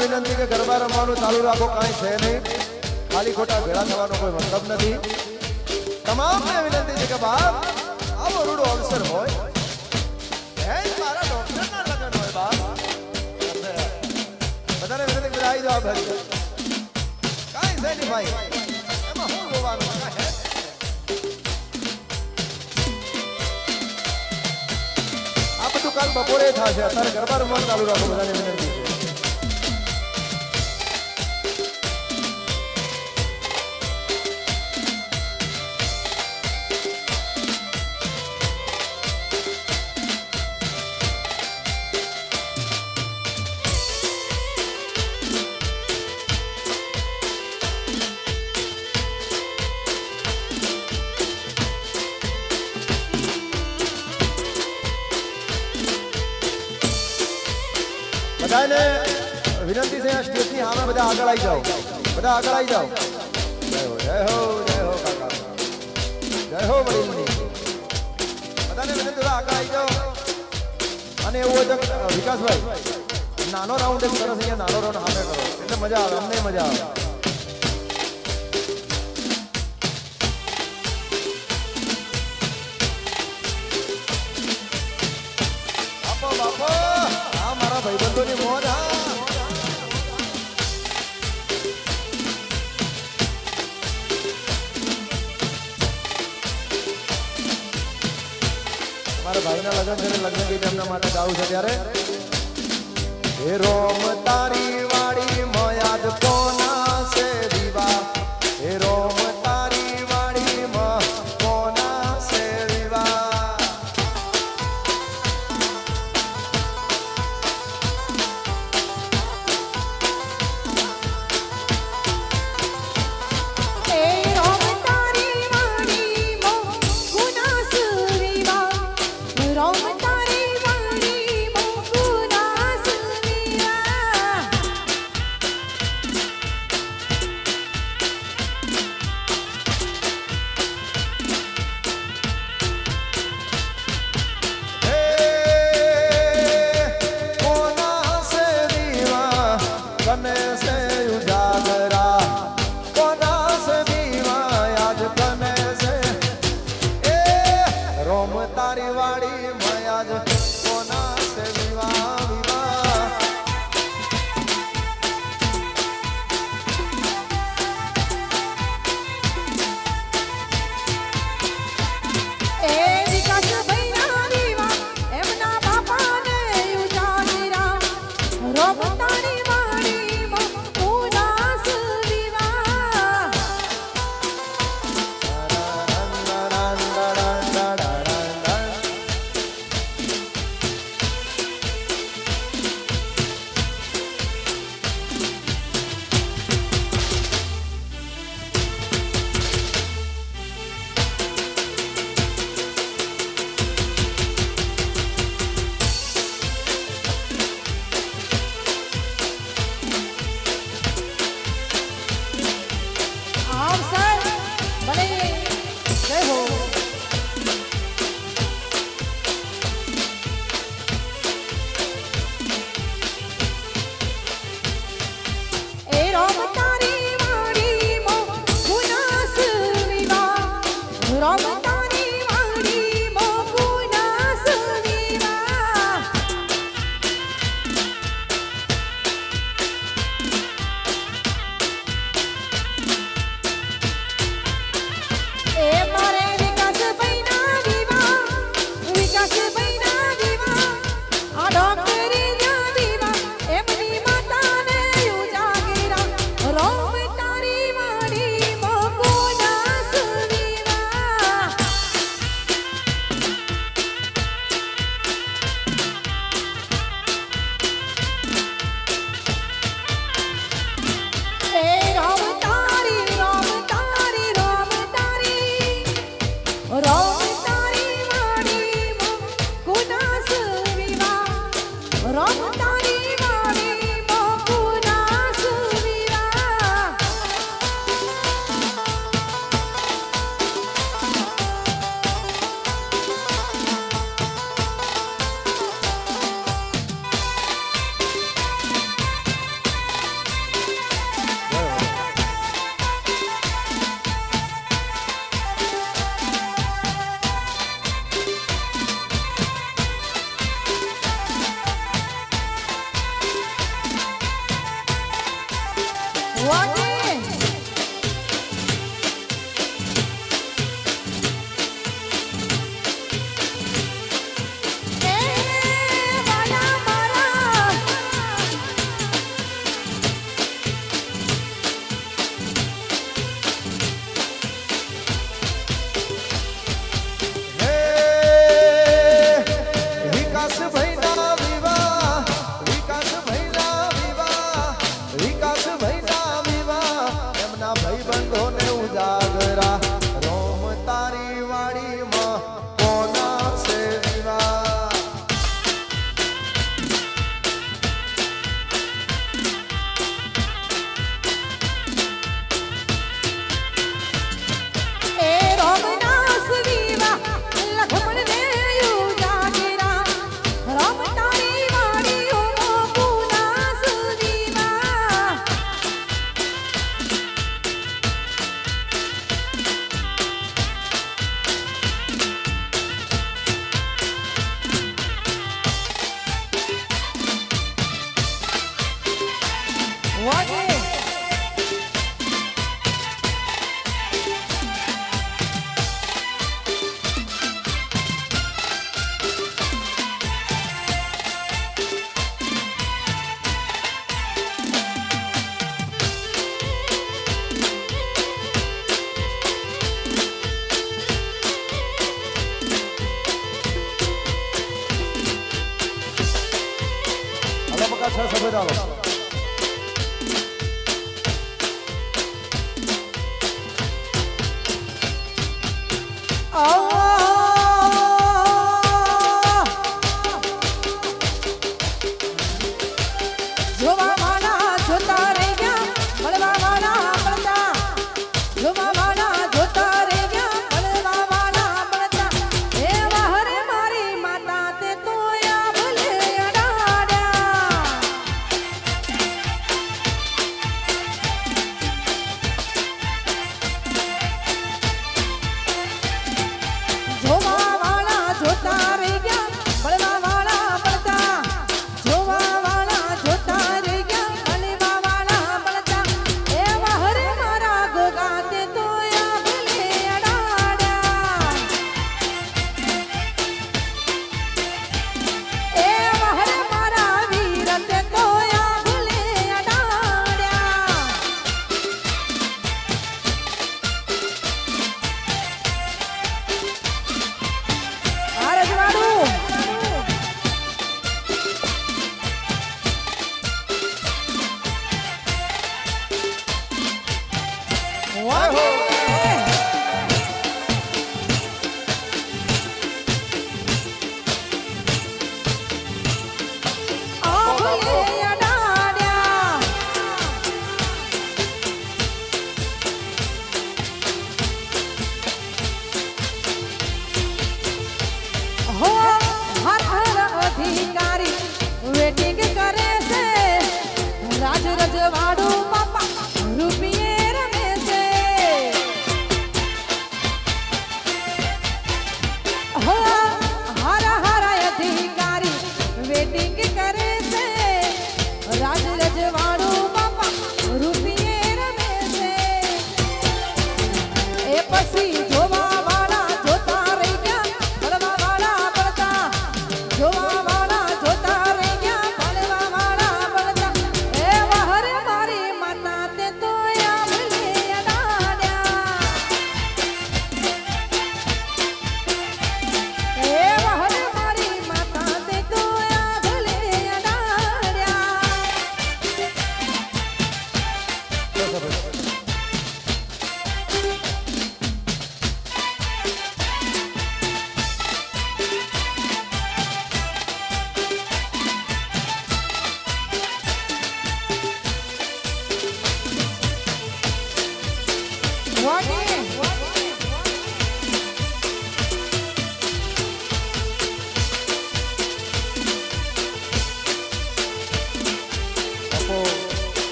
વિનંતી કે ગરબા રમવાનું ચાલુ રાખો, કાંઈ છે નહીં, ખાલી ખોટા ભેળા થવાનો કોઈ મતલબ નથી. તમામને વિનંતી છે કે બાપ આવો રૂડો અવસર હોય, મારા ડોક્ટરના લગ્ન હોય બાપ, બધાને વિનંતી બધા આવી જાવ ભાઈ, કાંઈ છે નહીં ભાઈ, એમાં શું જોવાનું કાંઈ હે. આ બધું કાલ બપોરે થશે, અત્યારે ગરબા રમવાનું ચાલુ રાખો, બધાને વિનંતી છે. બધાને વિનંતી છે, સ્ટેજની સામે બધા આગળ આવી જાઓ, બધા આગળ આવી જાઓ. જય હો જય હો જય હો કાકા, જય હો વડીલની. બધાને વિનંતી બધા આગળ આવી જાઓ. અને એવું હોય તો વિકાસભાઈ નાનો રાઉન્ડ એક સરસ અહીંયા નાનો રાઉન્ડ સામે કરો, એટલે મજા આવે, અમને મજા આવે. બાપો બાપો મારા ભાઈબંધોની મોજ. મારા ભાઈના લગ્ન છે, લગ્ન ગીત એમના માટે ગાવું છે. ત્યારે હે રોમ તારી વાડી મયાદ કોના છે દીવા, હે રોમ તારી વાડી કોના છે દીવા. જોવા વાળા પડતા જોવા વાળા જોતા રહી ગયા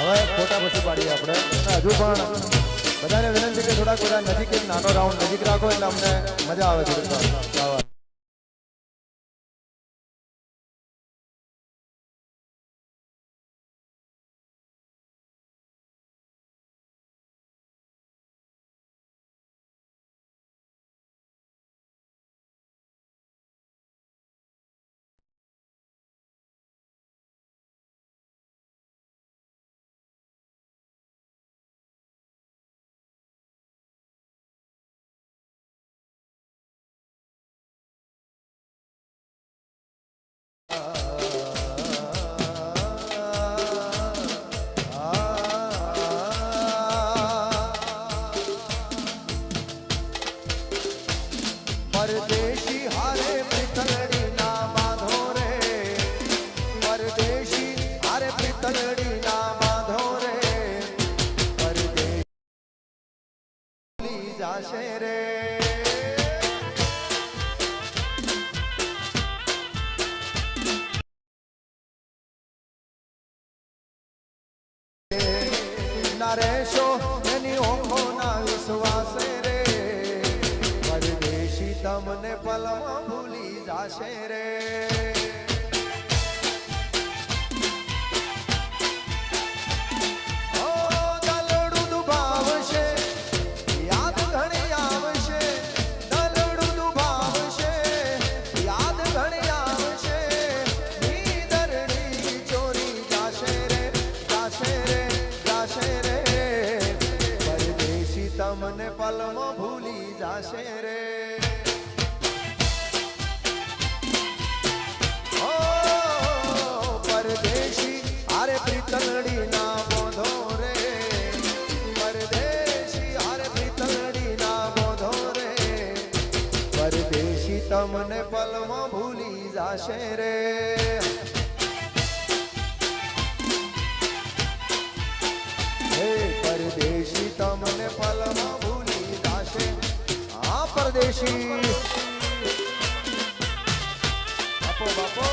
હવે ફોટા પછી પાડીએ આપણે હજુ પણ બધાને વિનંતી કે થોડાક બધા નજીક એક નાનો રાઉન્ડ નજીક રાખો એટલે અમને મજા આવે છે. परदेशी हारे पितलड़ी ना बांधो रे, परदेशी हारे पितलड़ी ना बांधो रे, परदेशी जाशे रे. नरेशो एनी ओंखो ना विश्वासे रे, परदेशी तमने पलमा भूली जाशे रे. ओ दलड़ू दुभावशे याद घणी आवशे, दलड़ू दुभावशे याद घणी आवशे, नींदरनी चोरी जाशे रे, जाशे रे, जाशे रे, परदेशी तमने पलमा भूली जाशे रे. परदेशी हारे प्रीतलड़ी ना बोधो रे, परदेशी हारे प्रीतलड़ी ना बोधो रे, परदेशी तमने पलमा भूली जाशे रे. हे परदेशी तमने पलमा भूली जाशे. हाँ परदेशी बापो बापो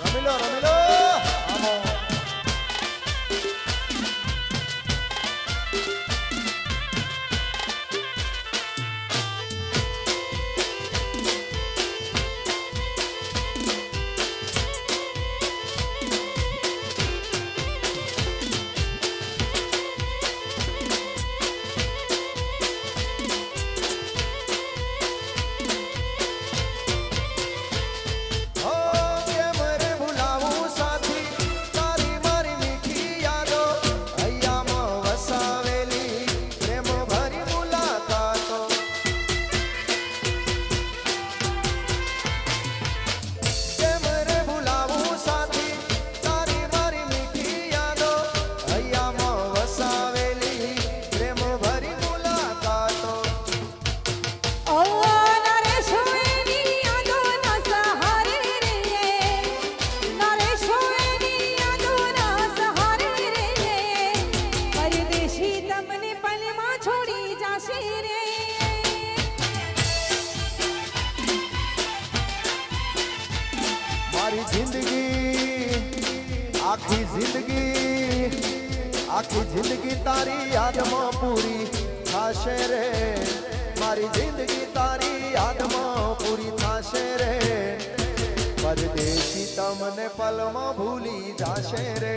रमिलो रमिलो आमो. आखी जिंदगी तारी याद में पूरी थाशे रे, मारी जिंदगी तारी याद में पूरी थाशे रे, परदेशी तमने पल में भूली जाशे रे.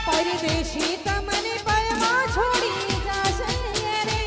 परदेशी तमने पल में छोड़ी जाशे रे.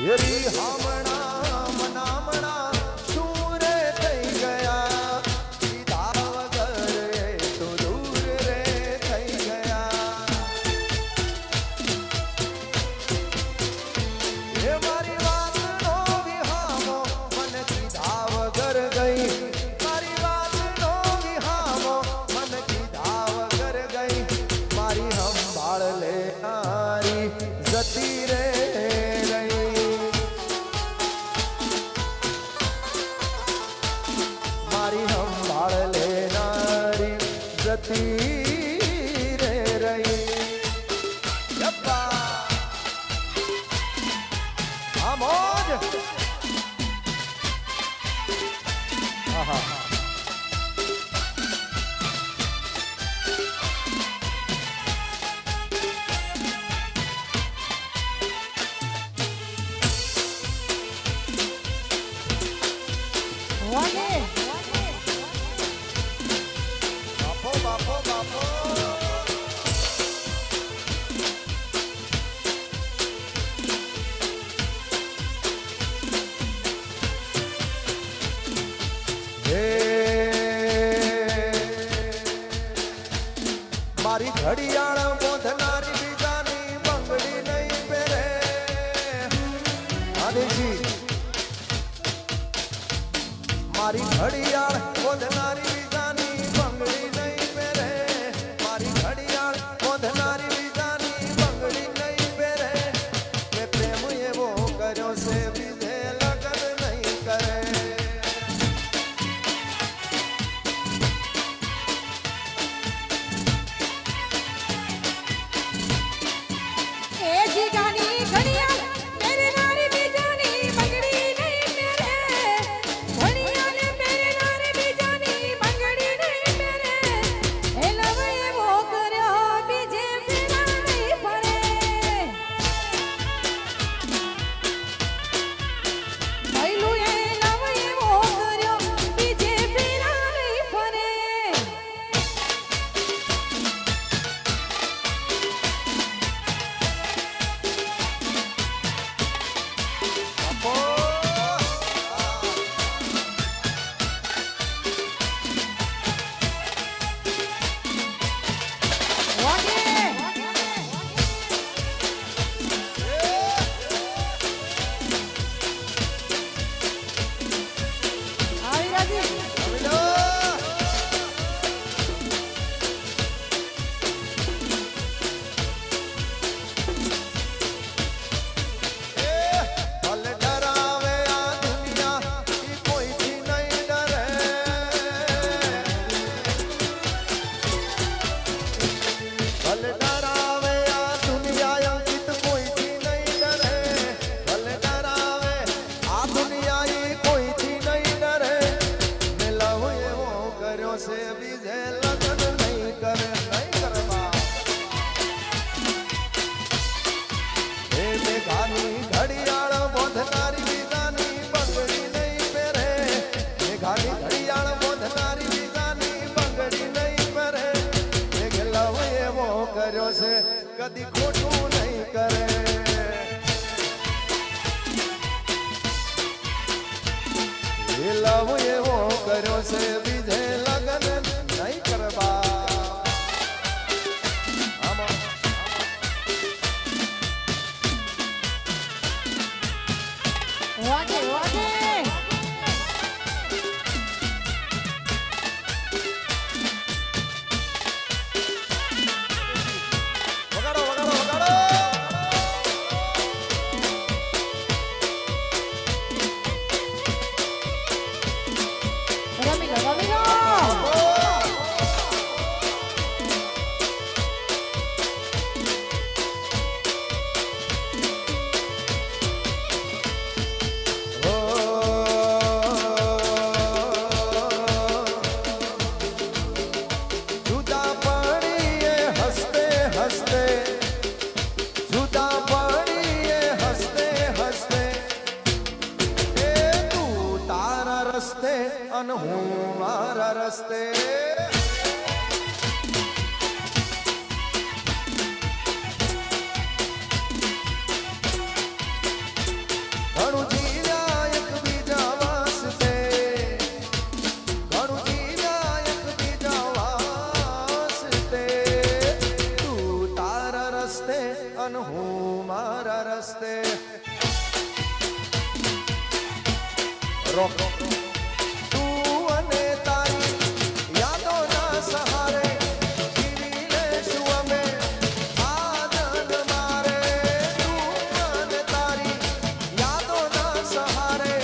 હેરી હામણા મનામણા શું રે થઈ ગયા કીધા વગર એ તો દૂર રે થઈ ગયા એ મારી વાતનો વિહામો મને કીધા વગર ગઈ મારી વાતનો વિહામો મને કીધા વગર ગઈ મારી સંભાળ લેનારી જતી રે રહી મારી સંભાળ લેનારી જતી રે રહી યપ્પા આ મોજ આહા વાગે બાપો બાપો બાપો હે મારી ઘડિયાળ બોધનારી બીજાની બંગડી નહીં પહેરે આદેજી મારી ઘડિયાળ બોધનારી બીજાની બંગડી નહીં પહેરે મારી ઘડિયાળ બોધનારી બીજાની બંગડી નહીં પહેરે મેં પ્રેમ એવો કર્યો છે બીજે લગન નહીં કરે એ જીગાની ઘડિયાળ મેરે નારી બીજાની બંગડી નહીં મેરે ઘડિયાળે મેરે નારી બીજાની બંગડી નહીં મેરે એ લવ એવો કર્યો બીજે ફેરા નહીં ફરે ભઈલું એ લવ એવો કર્યો બીજે ફેરા નહીં ફરે બાપો આવી રાજી અમીલો ભલે ડરાવે આ દુનિયા ઈ કોઈથી નહીં ડરે ભલે ડરાવે આ દુનિયા અંકિત કોઈથી નહીં ડરે ભલે ડરાવે આ દુનિયા ઈ કોઈથી નહીં ડરે મેં લવ એવો કર્યો છે બીજે લગ્ન નહીં કરવા હે મેઘાની ઘડિયાળ બોધનારી બીજાની બંગડી નહીં પહેરે મેઘાની ઘડિયાળ બોધનારી બીજાની બંગડી નહીં પહેરે મેઘ લવ એવો કર્યો છે કદી ખોટું નહીં કરે એ લવ એવો કર્યો છે બીજે લગન નહીં કરવા આમાં વાગે વાગે વગાડો વગાડો વગાડો રમી લો રમી લો જુદા પડીએ હસતે હસતે જુદા પડીએ હસતે હસતે એ તું તારા રસ્તે અને હું મારા રસ્તે રોક તું અને તારી યાદોના સહારે જીવી લેશું અમે આનંદ મારે તું અને તારી યાદોના સહારે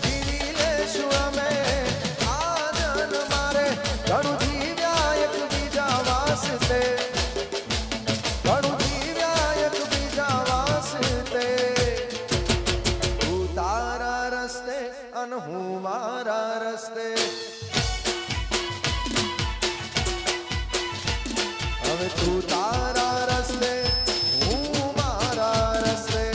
જીવી લેશું અમે આનંદ મારે ઘણું જીવ્યા એકબીજા વાસતે ઘણું જીવ્યા એકબીજા વાસતે તું તારા રસ્તે અને હું મારા રસ્તે હવે તું તારા રસ્તે હું મારા રસ્તે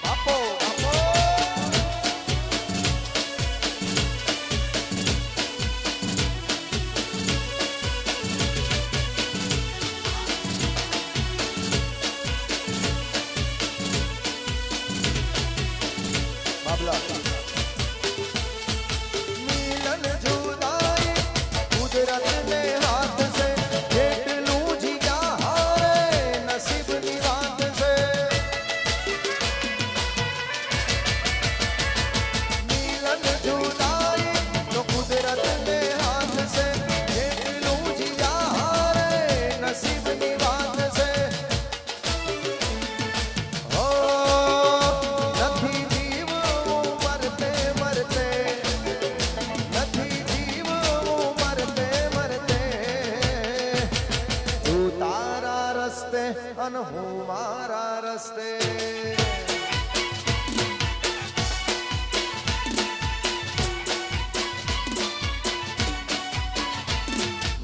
આપો આપો બાબલા મિલન જુદાઈ કુદરત ને હાથ સે જેટલું જીયા હારે નસીબની વાત છે મિલન જુદાઈ તો કુદરત ને હાથ સે જેટલું જીયા હારે નસીબની વાત છે ઓ નથી જીવવું મરતે મરતે નથી જીવવું મરતે મરતે તું તારા રસ્તે અને હું મારા રસ્તે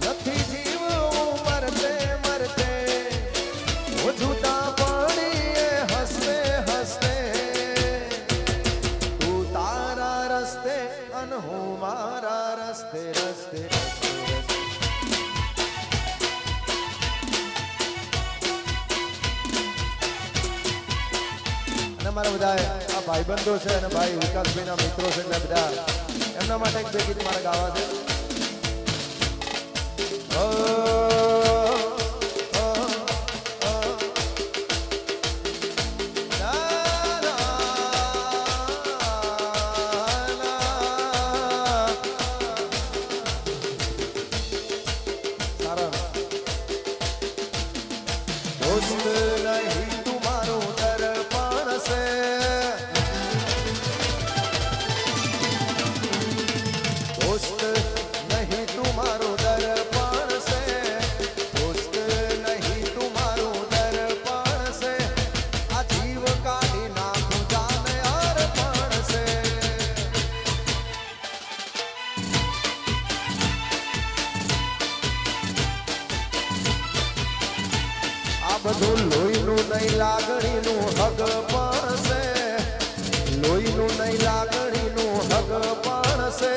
નથી જીવવું મરતે મરતે वो झूठा पड़िए हंसते हंसते तू तारा रस्ते अन हूँ मारा रस्ते रस्ते रस्ते रस्ते અને મારા બધા આ ભાઈબંધો છે અને ભાઈ વિકાસભાઈના મિત્રો છે એટલે બધા એમના માટે એક બે ગીત મારે ગાવા છે ઓ दोस्त नहीं तुम्हारो दर्पण से दोस्त नहीं तुम्हारो दर्पण से दोस्त नहीं तुम्हारो दर्पण से अजीव काढ़ी नाखूं जान अर्पण से આ બધું લોહીનું નહીં લાગણીનું હગ પણ છે લોહીનું નહીં લાગણીનું હગ પણ છે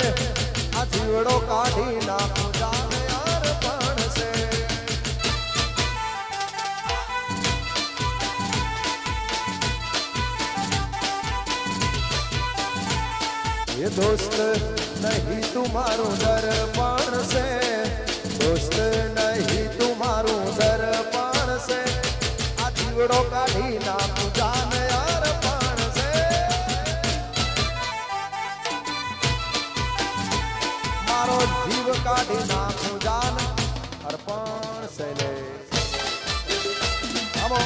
આ જીવડો કાઢી નાખું જાન અર્પણ છે ये दोस्त नहीं तुम्हारो दर्पण से दोस्त नहीं तुम्हारो दर्पण से आ जीवड़ो काढ़ी नाखूं जान अर्पण से मारो जीव काढ़ी नाखूं जान अर्पण से ले हमो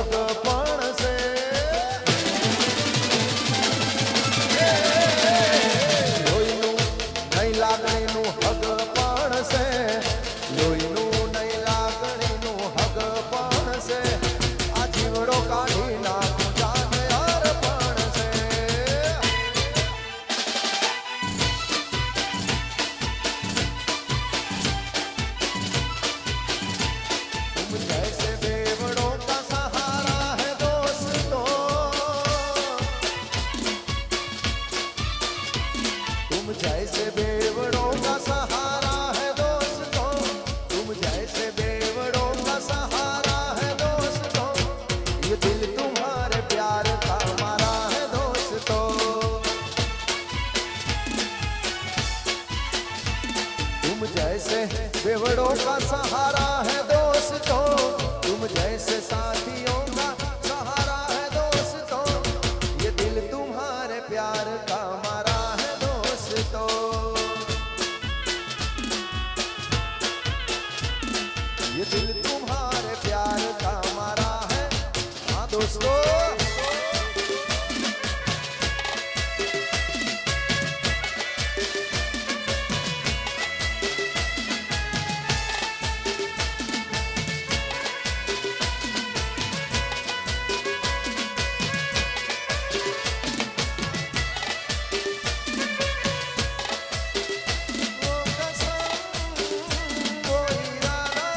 હગ પણ છે લોહીનું નહીં લાગણીનું હગ પણ છે લોહીનું નહીં લાગણીનું હગ પણ છે આ જીવડો કાઢી નાખું જાને યાર પણ છે तुम जैसे बेवड़ों का सहारा है दोस्तों तुम जैसे बेवड़ों का सहारा है दोस्तों तुम जैसे बेवड़ों का सहारा है दोस्तों ये दिल तुम्हारे प्यार का मारा है दोस्तों तुम जैसे बेवड़ों का सहारा है दोस्तों तुम जैसे साथियों का सहारा है दोस्तों ये दिल तुम्हारे प्यार का मारा है दोस्तों ये दिल तुम्हारे प्यार का मारा है हाँ दोस्तों वो कसम वो इरादा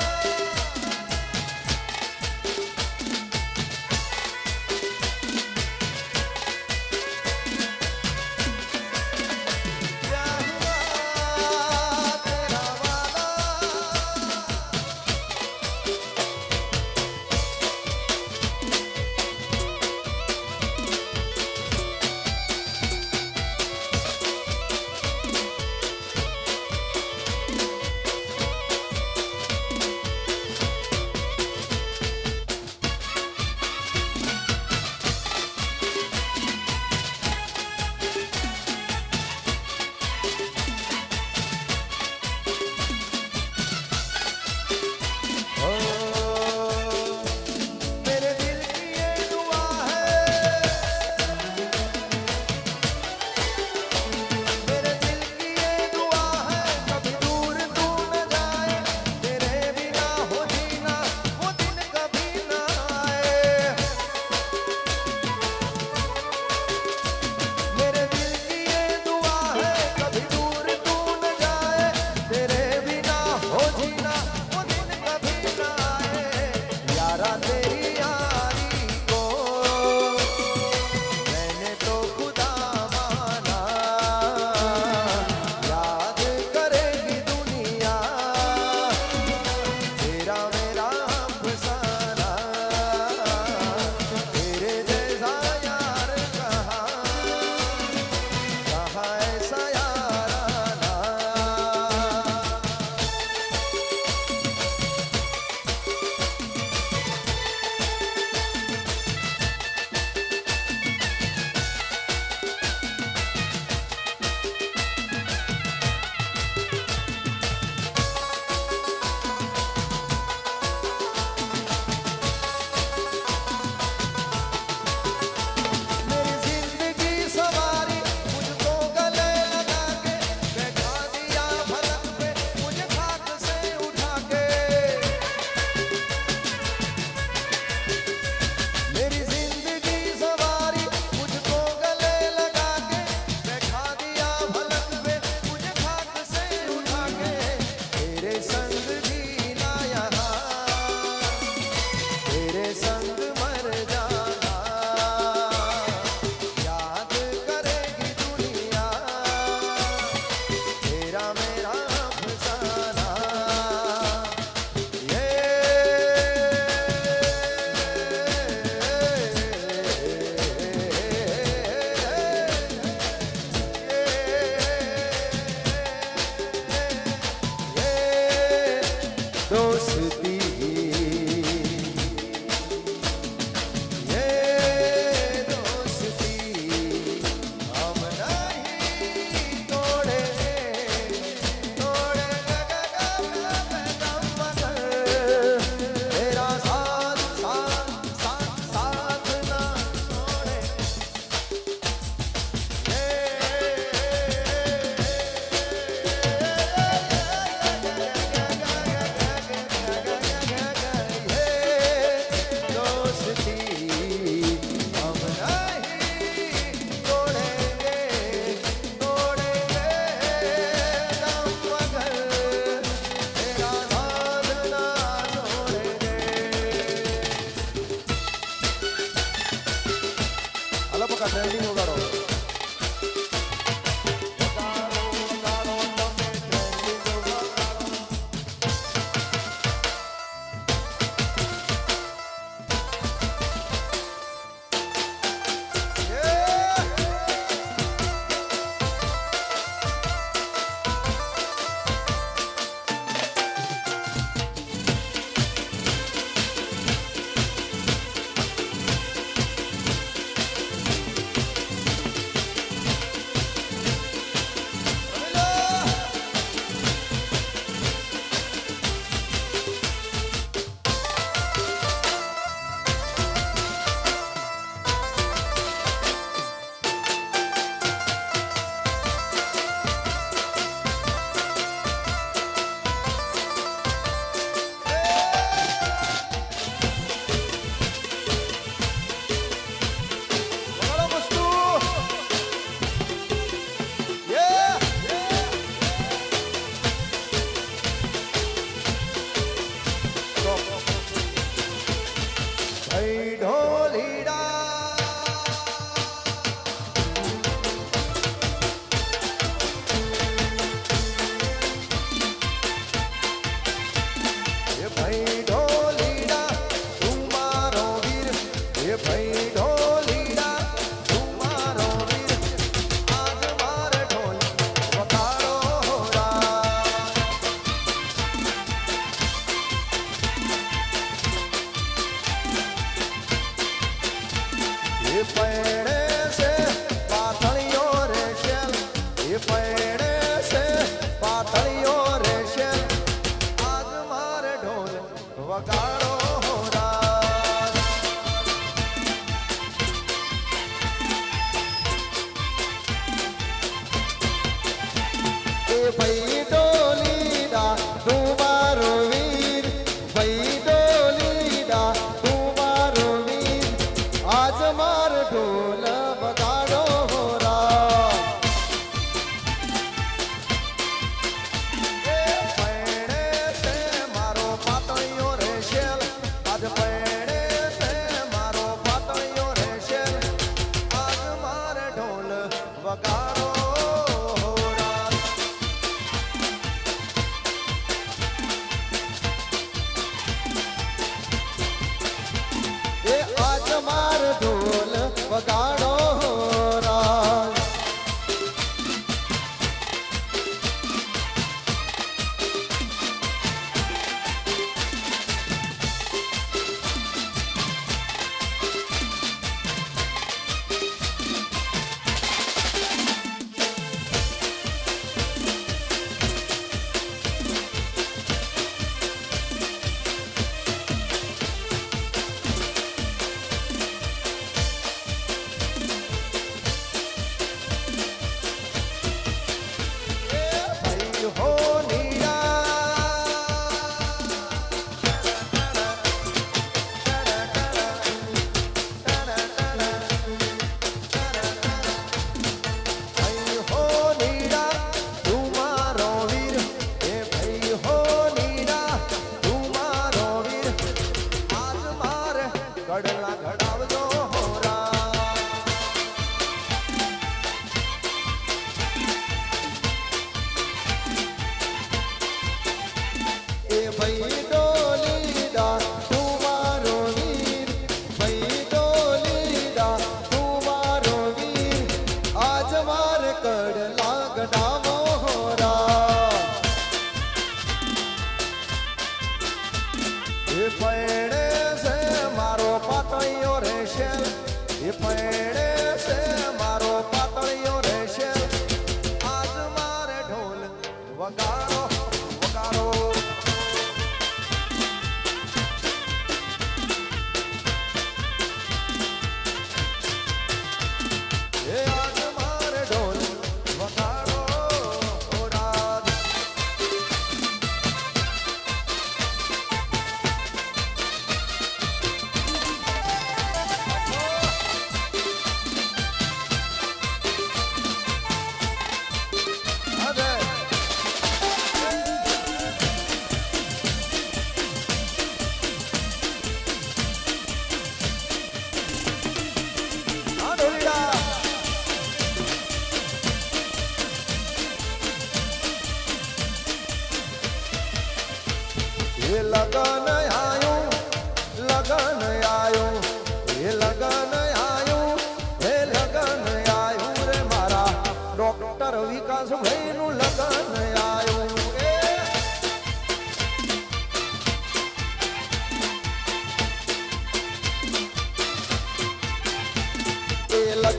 બધા ટ્રેન્ડિંગ વગાડો.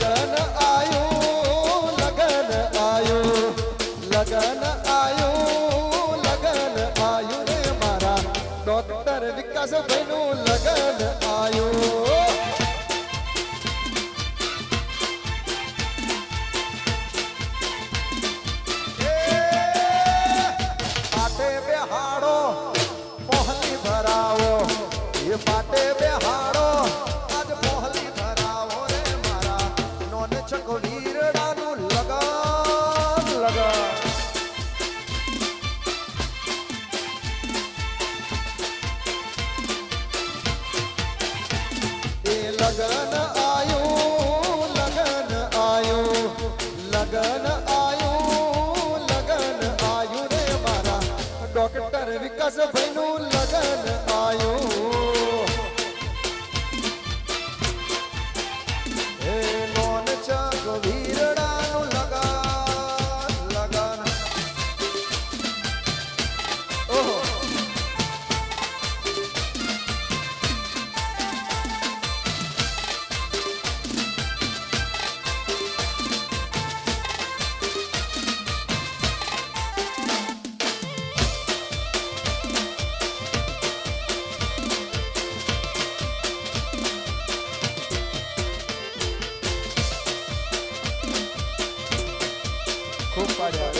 लगन आयो लगन आयो लगन आयो लगन आयो रे मारा डॉक्टर विकास भाईनु लगन आयो पाटे बेहाड़ो मोहली भरावो ये पाटे बेहाड़ो आज मोहली भरावो रे मारा नोन चक वीरडानु लगन लगन ए लगन आयो लगन आयो लगन आयो लगन आयो रे मारा डॉक्टर विकास भाईनु लगन आयो ए नोन चक वीरडानु लगन लगन ओहो खूब पाड्या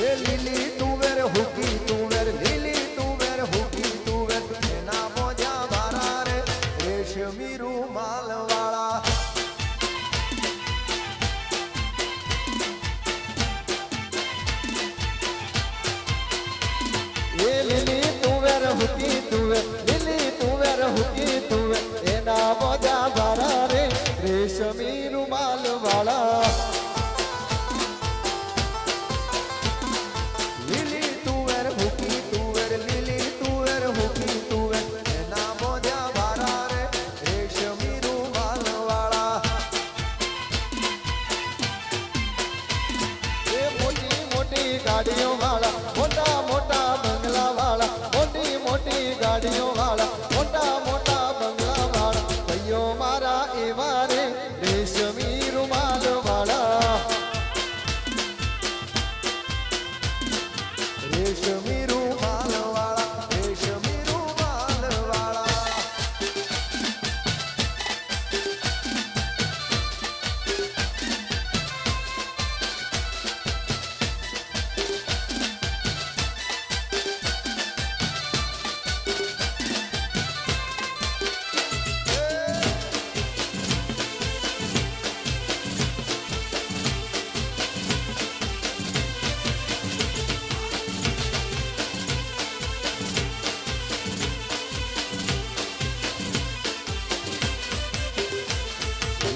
ये लीली तुवेर हुकी तुवेर लीली तुवेर हुकी तुवेर एना मोजा बारा रे रेशमी रूमाल वाला ये लीली तुवेर हुकी तुवेर लीली तुवेर हुकी तुवेर एना मोजा बारा रे रेशमी रूमाल वाला लिली तुवेर हुकी तुवेर लिली तुवेर हुकी तुवेर एना मोजा बारा रे रेशमी रूमाल वाला ये मोटी मोटी गाड़ियों वाला मोटा मोटा बंगला वाला मोटी मोटी गाड़ियों वाला मोटा मोटा बंगला वाला भैयो मारा एवा रे रेशमी रूमाल वाला रेशमी रूमाल वाला रेशमी रूमाल वाला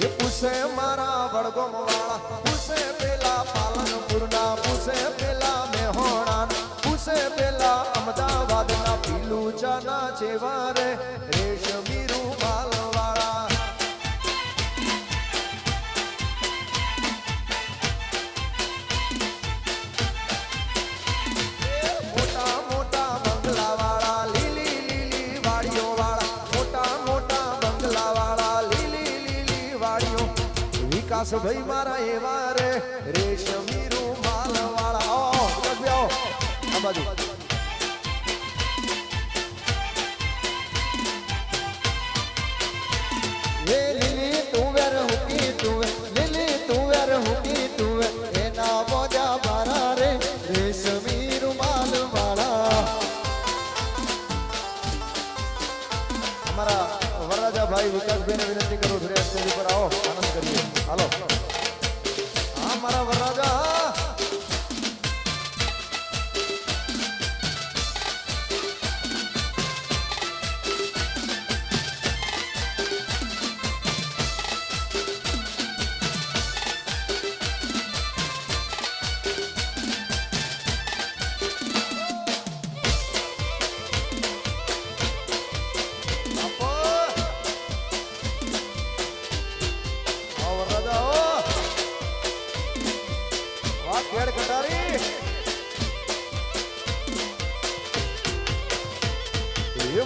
ये पुसे मारा बड़गोम वाला पुसे पेला पालनपुर ना पुसे पेला मेहोणा पुसे पेला अहमदाबाद ना पीलू चाना चेवारे रेशमी रूमाल वाला मोटा मोटा बंगला वाला लीली लीली वाड़ियों वाला मोटा मोटा बंगला वाला लीली लीली वाड़ियों विकास भाई मारा एवा रे रेशमी रूमाल वाला आओ विकास भाई आओ आ बाजू ये लिली तुवेर हुकी तुवेर लिली तुवेर हुकी तुवेर एना मोजा बारा रे रेशमी रूमाल वाला हमारा वरराजा भाई विकास भाई ने विनती करो थोड़े स्टेज पर आओ आनंद करिए हेलो हाँ हमारा वरराजा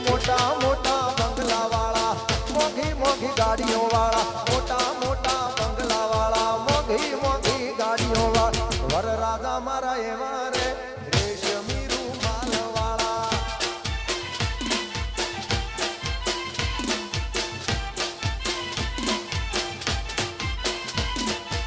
मोटा मोटा बंगला वाला मोघी मोघी गाड़ियों वाला मोटा मोटा बंगला वाला मोघी मोघी गाड़ियों वाला वर राजा मारा ए मारे रेशमी रूमाल वाला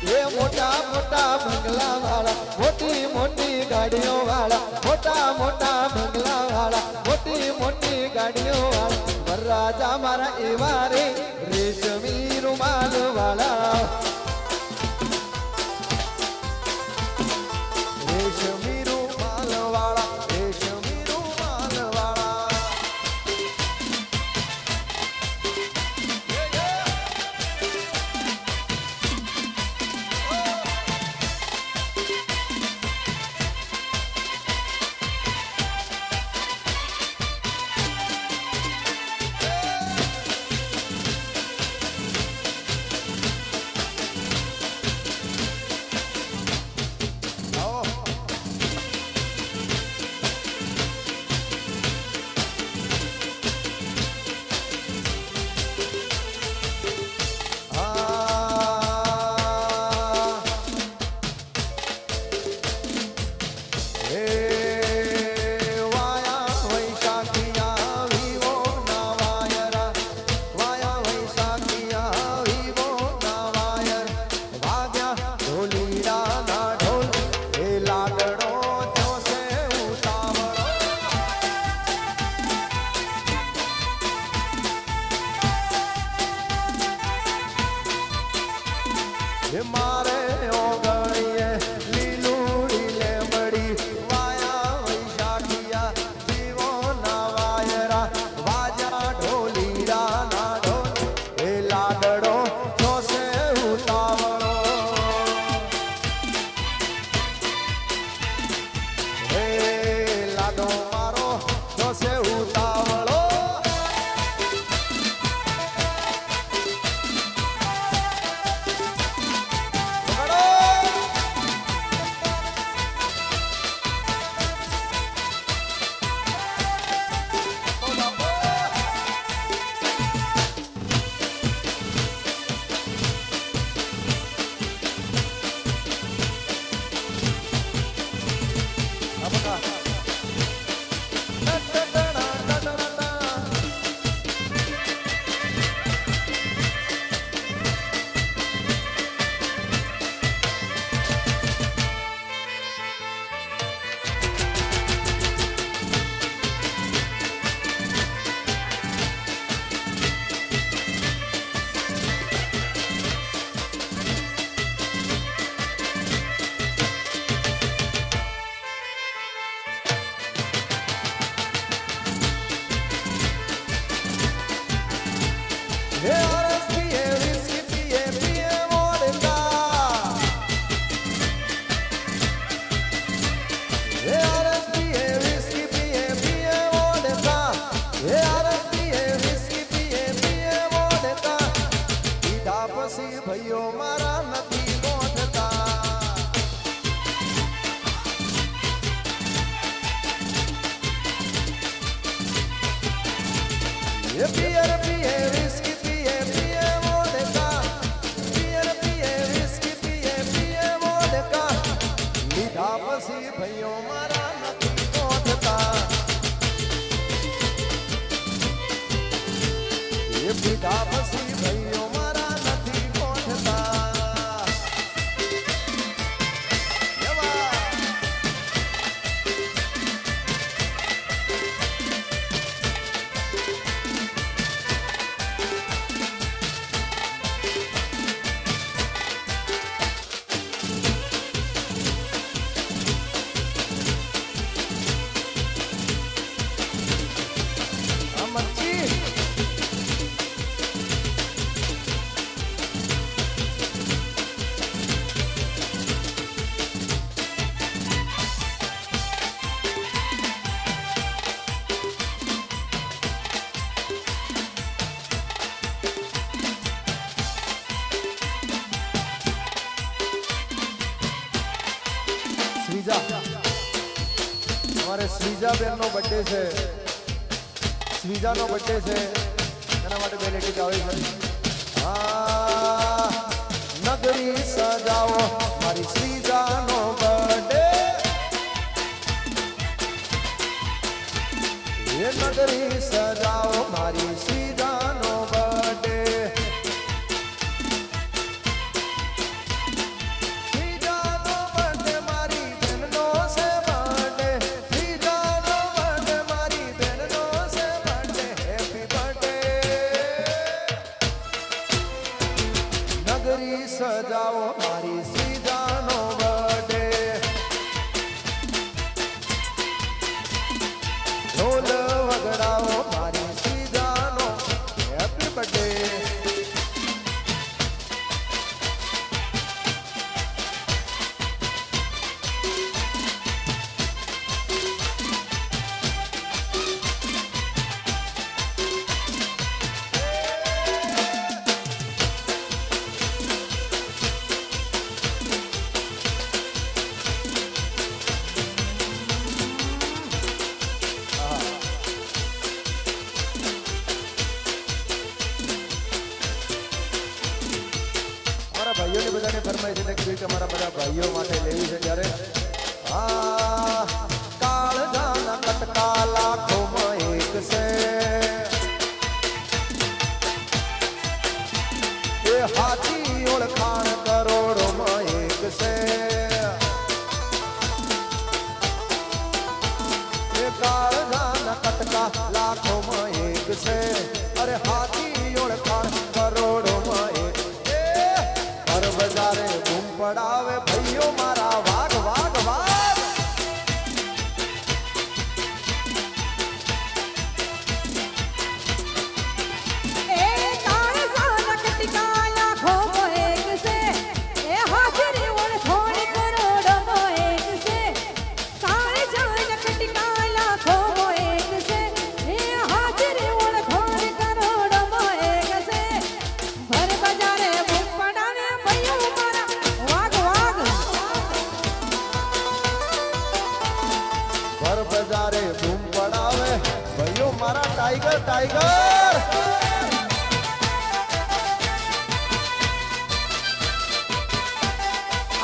ये मोटा मोटा बंगला वाला मोटी मोटी गाड़ियों वाला मोटा मोटा बंगला वाला मोटी मोटी गाड़ियों वाला वर राजा मारा एवा रे रेशमी रुमाल वाला रेशमी रुमाल वाला रेशमी रुमाल वाला मारे ओगणिए लीलूड़ी ले बड़ी वाया वैशाखिया जीवो ना वायरा वाजा ढोलीरा ना ढोल ए लाडड़ो तो से उतावड़ो ए लाडो मारो तो से उतावड़ो भाइयों मारा नदी मोटता ये पियर पिए विस्की पिए पिए वोडका पियर पिए विस्की पिए पिए वोडका लीधा पसी भाइयों मारा नदी मोटता ये लीधा पसी भाइयों मारा नदी मोटता श्रीजा हमारे श्रीजा बेन नो बर्थडे से સ્વીજાનો બર્થડે છે એના માટે બે લેટી ગાવી છે. નગરી સજાવો મારી શ્રીજાનો બર્થડે, એ નગરી સજાવો મારી શ્રીજાનો બર્થડે. શ્રીજાનો બર્થડે મારી બહેનનો છે બર્થડે, શ્રીજાનો બર્થડે મારી બહેનનો છે બર્થડે. Happy birthday. નગરી સજાવો મારી શ્રીજાનો બર્થડે, ઢોલ વગડાવો મારી શ્રીજાનો હેપી બર્થડે. ભાઈઓને બધાને ફરમાઈશ એટલે કીધું કે અમારા બધા ભાઈઓ માટે લેવી છે ત્યારે કાળજાના કટકા લાખોમાં એક છે, એ હાથી ઓળખાણ કરોડોમાં એક છે. એ કાળજાના કટકા લાખોમાં એક છે, અરે હાથી ઓળખાણ કરોડોમાં એક. બજારે બૂમ પડાવે ભાઈઓ મારા વાઘ વાઘ વાઘ. એ કાળજાના કટકા લાખોમાં એક છે, એ હાજરી ઓળખોણ કરોડોમાં એક છે. કાળજાના કટકા લાખોમાં એક છે, એ હાજરી ઓળખોણ કરોડોમાં એક છે. ભર બજારે બૂમ પડાવે ભાઈઓ મારા વાઘ વાઘ. ભર બજારે બૂમ પડાવે ભાઈઓ મારા ટાઈગર ટાઈગર.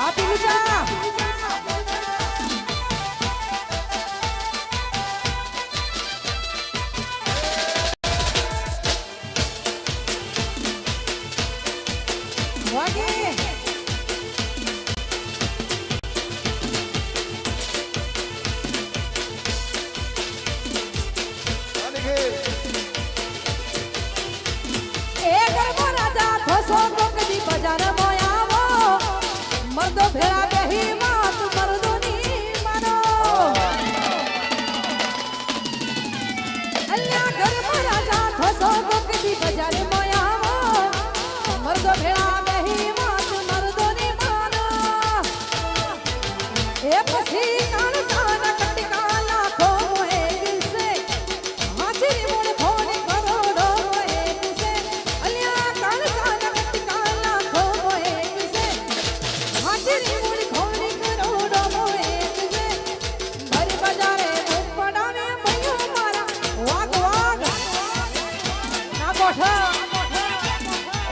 આપી ગુજા વાગે એ ગરબો રાજા થસો તો કદી બજાર મોયાવો મર્દો ભેળા બેહી વાત મર્દોની માનો. અલ્યા ગરબો રાજા થસો તો કદી બજાર મોયાવો મર્દો ભેળા બેહી વાત મર્દોની માનો. એ પછી કાળજાના કટકા લાખોમાં એક છે, હાજરી ઓળખોણ કરોડોમાં એક છે. અલ્યા કાળજાના કટકા લાખોમાં એક છે, હાજરી ઓળખોણ કરોડોમાં એક છે. ભર બજારે બૂમ પડાવે ભાઈઓ મારા વાઘ વાઘ. ના કોઠા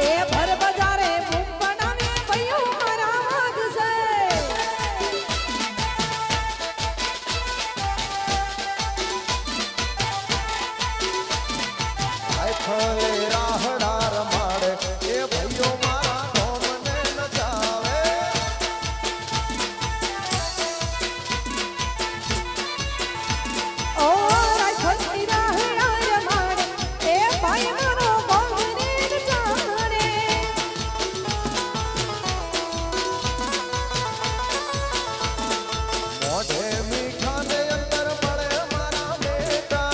એ ભર બજારે બૂમ પડાવે ભાઈઓ મારા વાઘ છે. આખલે રાહડા રમાડે એ ભાઈઓ મારા ધોમને નચાવે. ઓ રાઈફલની રાહડા રમાડે એ ભાઈ મારો મોંઘને નચાડે. મોઢે મીઠા ને અંતર મળે મારા બેટા.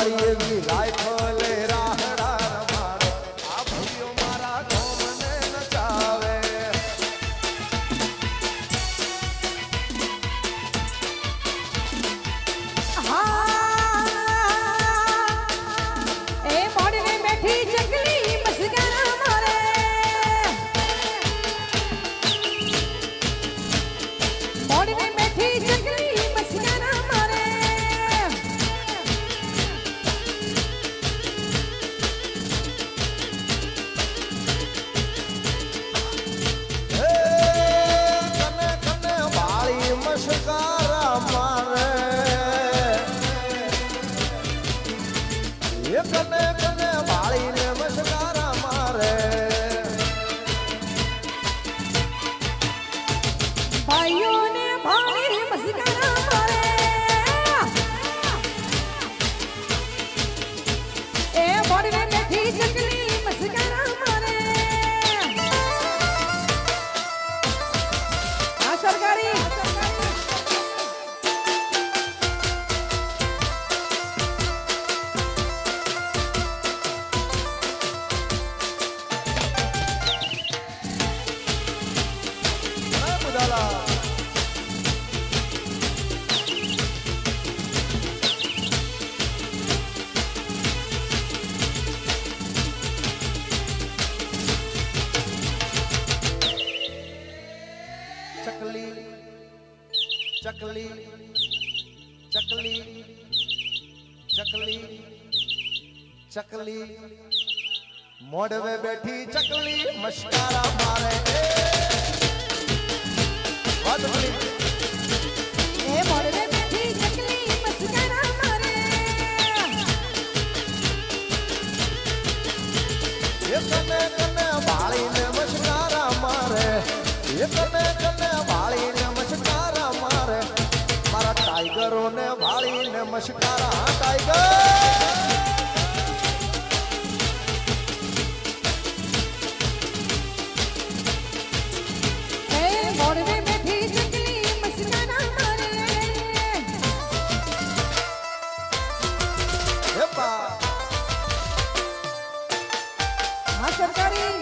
મારી એવી રાયફલે રાહડા રમાડે આ ભાઈઓ મારા ગોમને નચાવે એ મોડને બેઠી ચકલી મસ્કારા મારે મોડને બેઠી ચકલી મસ્કારા મારે કને કને વાળી મસ્કારા મારે એ કને કને વાળીને મસ્કારા મારે ભાઈઓને ભાઈ મસ્કારા મારે એ મોડને બેઠી ચકલી મસ્કારા મારે આ સરકારી બુધાલા ચકલી ચકલી ચકલી ચકલી ચકલી મોઢવે બેઠી ચકલી મસ્કારા મારે વાત બોલી એ મોડને બેઠી ચકલી મસ્કારા મારે એ કને કને વાળીને મસ્કારા મારે એ કને કને વાળીને મસ્કારા મારે મારા ટાઈગરોને વાળીને મસ્કારા ટાઈગર એ મોડને બેઠી ચકલી મસ્કારા મારે હે બા આ સરકારી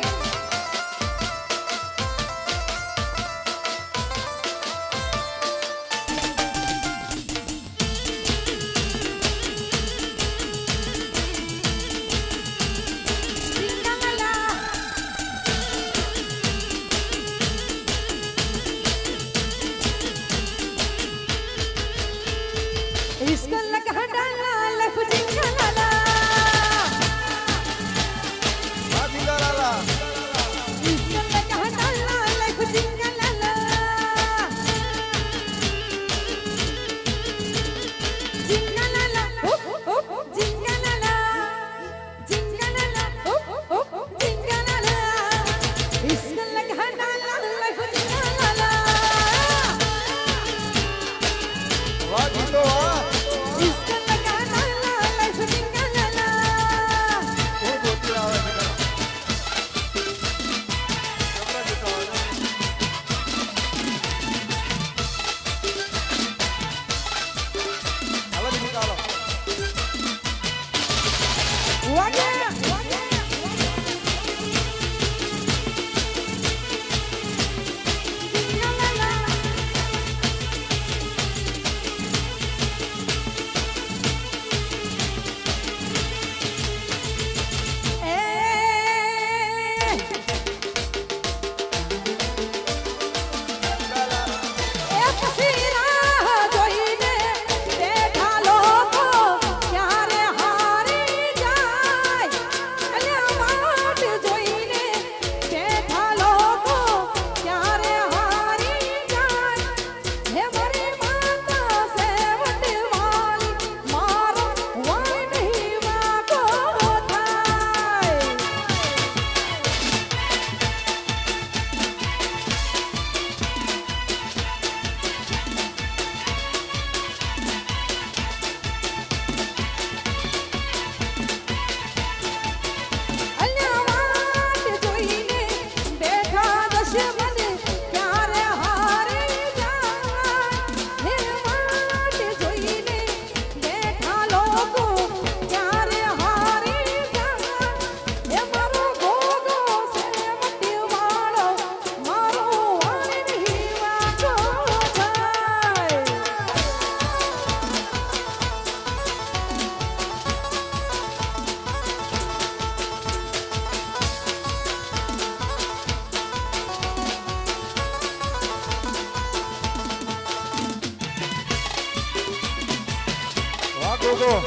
ગોગો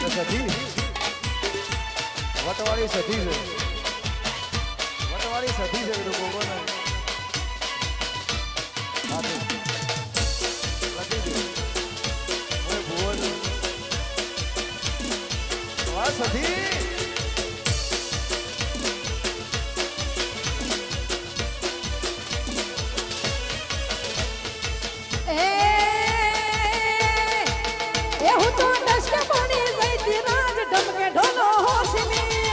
સધી વટવાળી સધી છે વટવાળી સધી છે કીધું ગોગો ને લખી દે ઓય ભુવન વાહ સધી હું તો ડસકે પાણી જઈતી રાજ ઢમકે ઢોલો હોસલી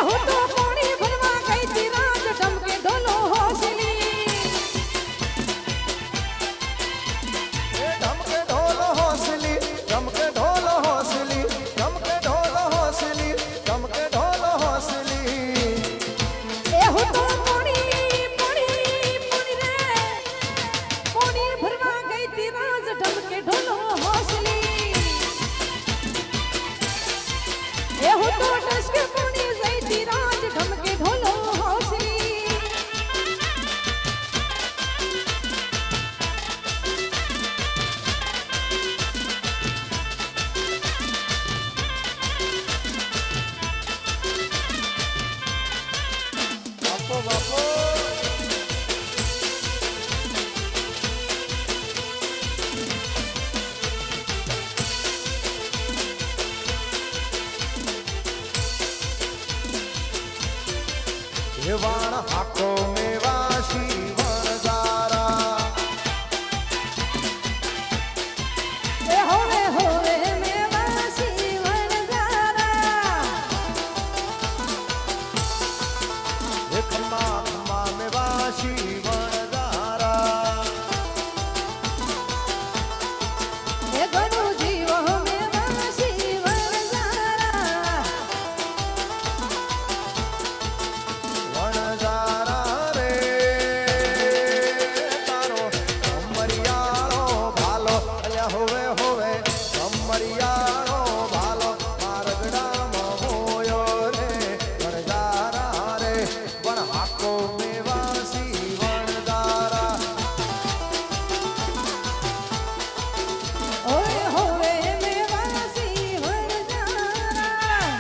હું તો પાણી ભરવા ગઈતી રાજ ઢમકે ઢોલો હોસલી ઢમકે ઢોલ હોસલી ઢમકે ઢોલ હોસલી ઢમકે ઢોલ હોસલી ઢમકે ઢોલ હોસલી હું તો પાણી રે પાણી ભરવા ગઈતી રાજ ઢમકે ઢોલો હોસલી હું તો ડસકે પાણી જઈતી રાજ ઢમકે ઢોલો હોસલી બાપો બાપો વાણ હાકો મેવાશી વણઝારા હોવે હોવે મેવાસી વણઝારા ખમ્મા ખમ્મા મેવાશી વણઝારા ઘણું જીવો મેવાસી વણઝારા વણઝારા રે તારો કમરિયાળો ભાલો અલ્યા હોવે હોવે કમરિયાળો ભાલો મારગડામાં હોયો રે વણઝારા રે વણ હાકો મેવાસી વણઝારા ઓય હોવે મેવાસી વણઝારા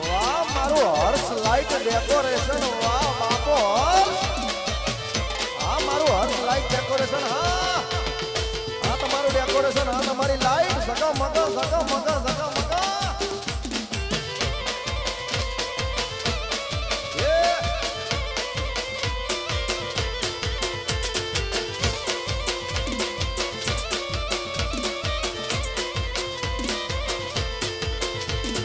વાહ મારું હર્ષ લાઈટ ડેકોરેશન વાહ બાપો હર્ષ હા મારું હર્ષ લાઈટ ડેકોરેશન હા હા તમારું ડેકોરેશન હા તમારી લાઈટ સગા મગા સગા મગા સગા મગા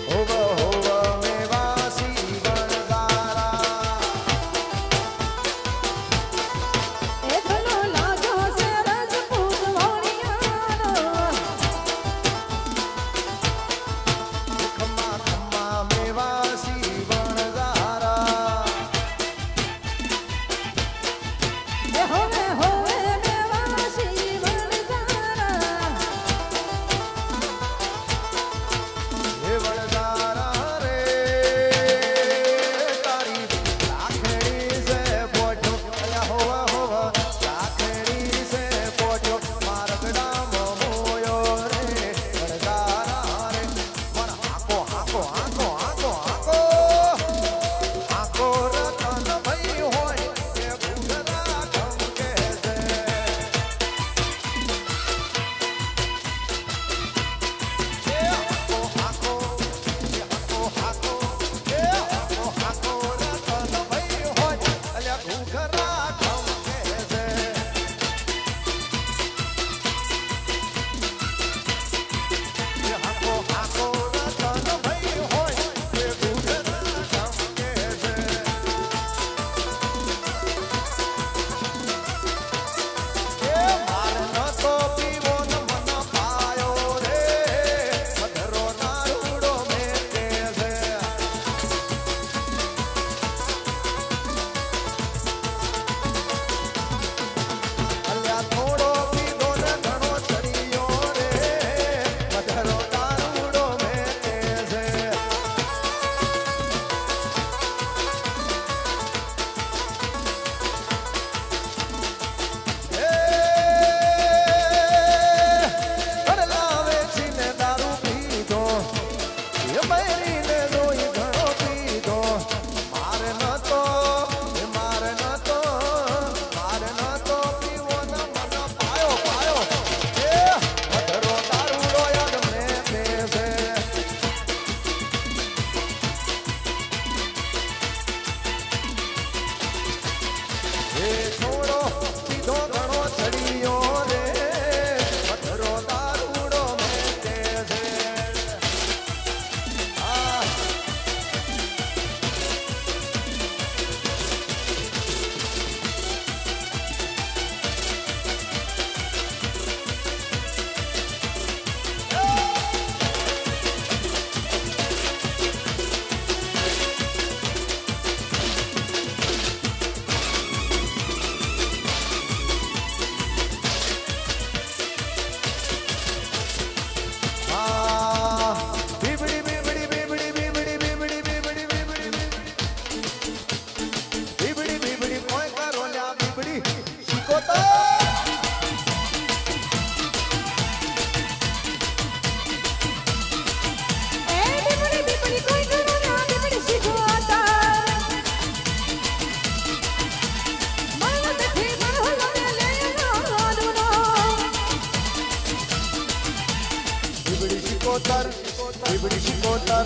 હોવ હોવ મેવાસી વણઝારા એ ઘણો લાજો છે રજપૂત વાણિયાનો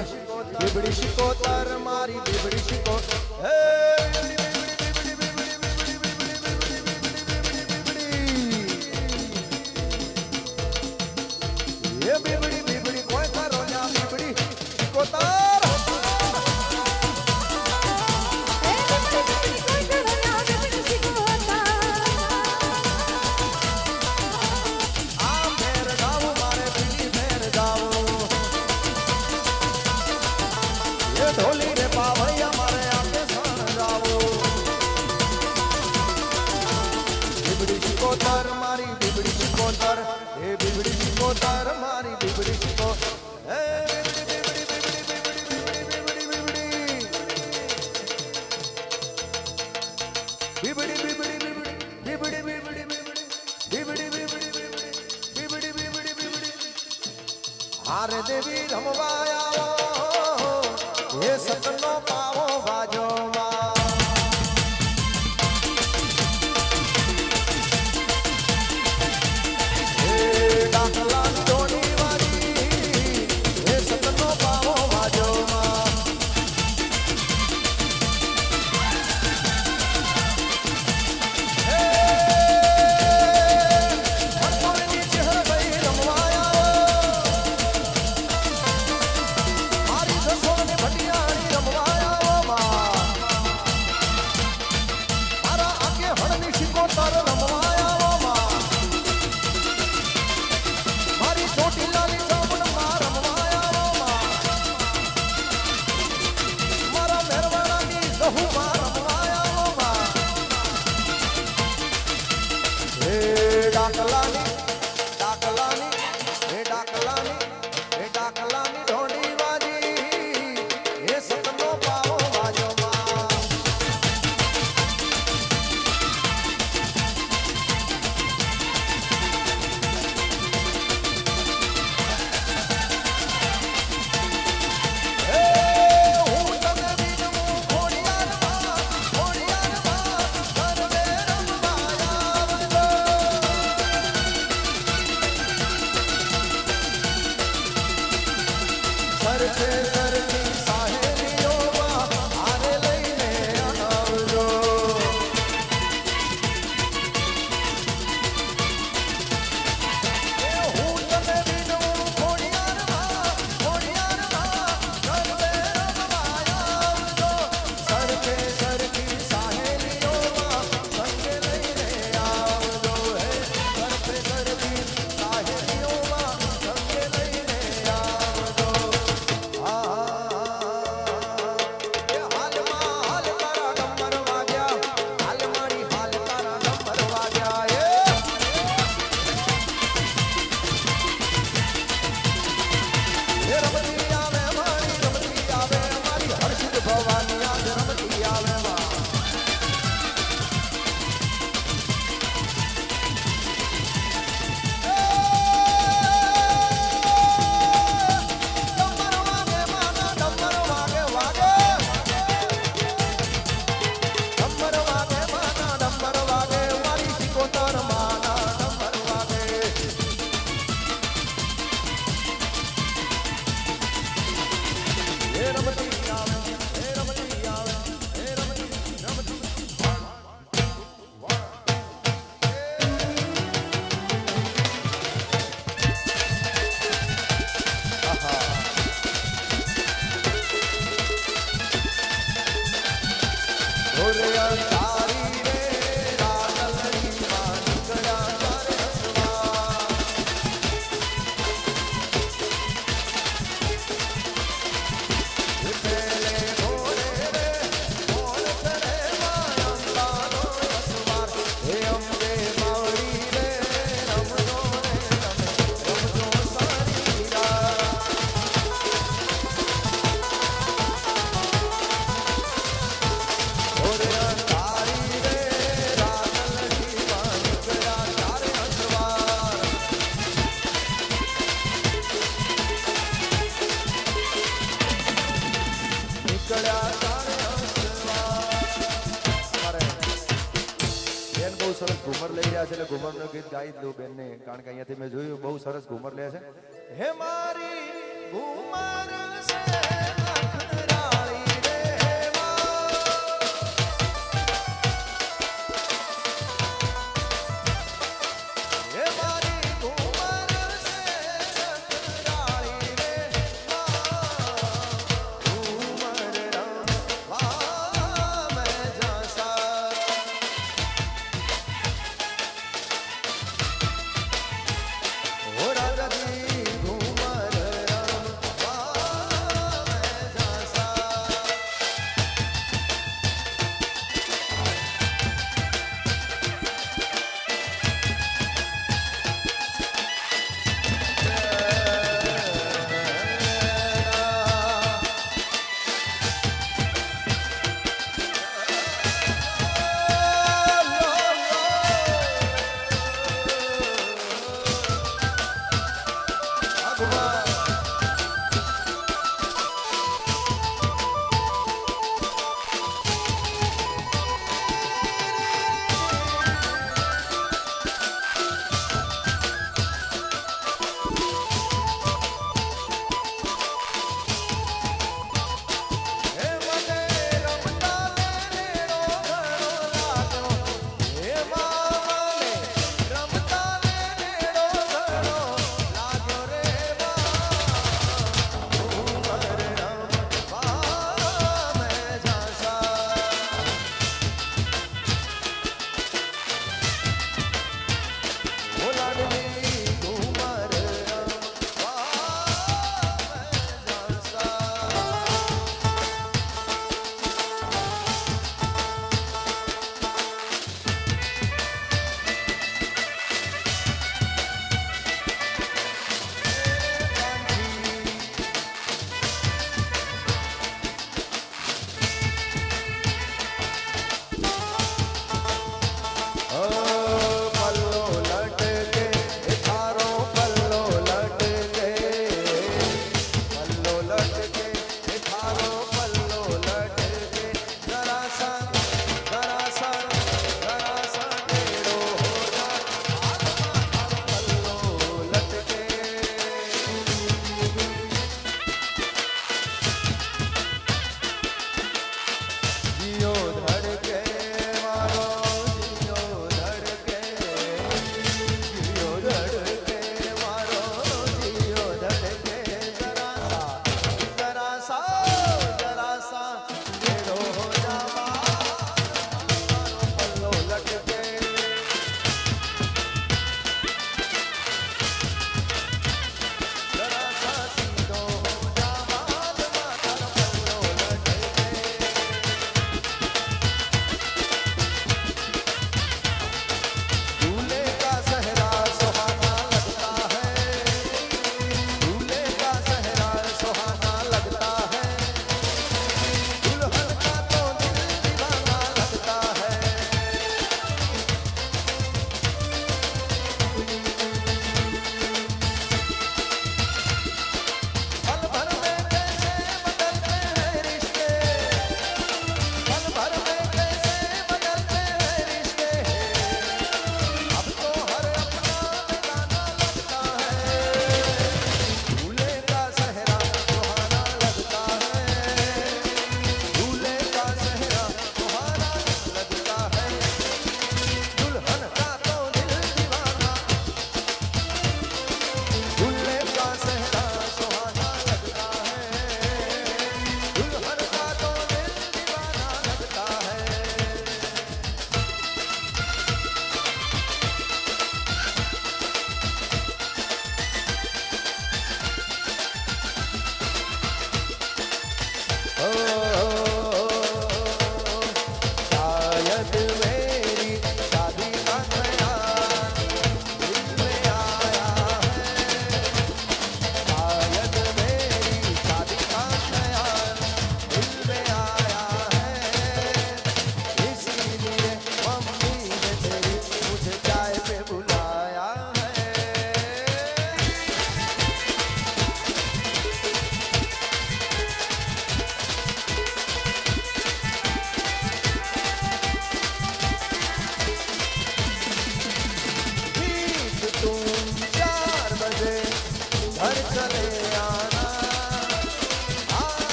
બીબડી શિકોતર મારી બીબડી શિકોતર હે ये बिबड़ी बिबड़ी कोई करो ना बिबड़ी को तार ए बिबड़ी कोई करो ना बिबड़ी को तार आ फेर जाओ मारे बिल्ली फेर जाओ ये ढोली रे पावैया मारे आके सन जाओ बिबड़ी को तार मारी बिबड़ी को तार ए बिबड़ी को तार मारी बिबड़ी को ए बिबड़ी बिबड़ी बिबड़ी बिबड़ी बिबड़ी बिबड़ी बिबड़ी बिबड़ी हारे देवी रमवाया ये सतनो पावो बाजो ઘુમર લઈ રહ્યા છે એટલે ઘુમરનું ગીત ગાઈ દઉં બેનને, કારણ કે અહીંયાથી મેં જોયું બહુ સરસ ઘુમર લે છે. હે મારી ઘુમર છે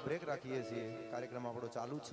બ્રેક રાખીએ છીએ કાર્યક્રમ આપણો ચાલુ છે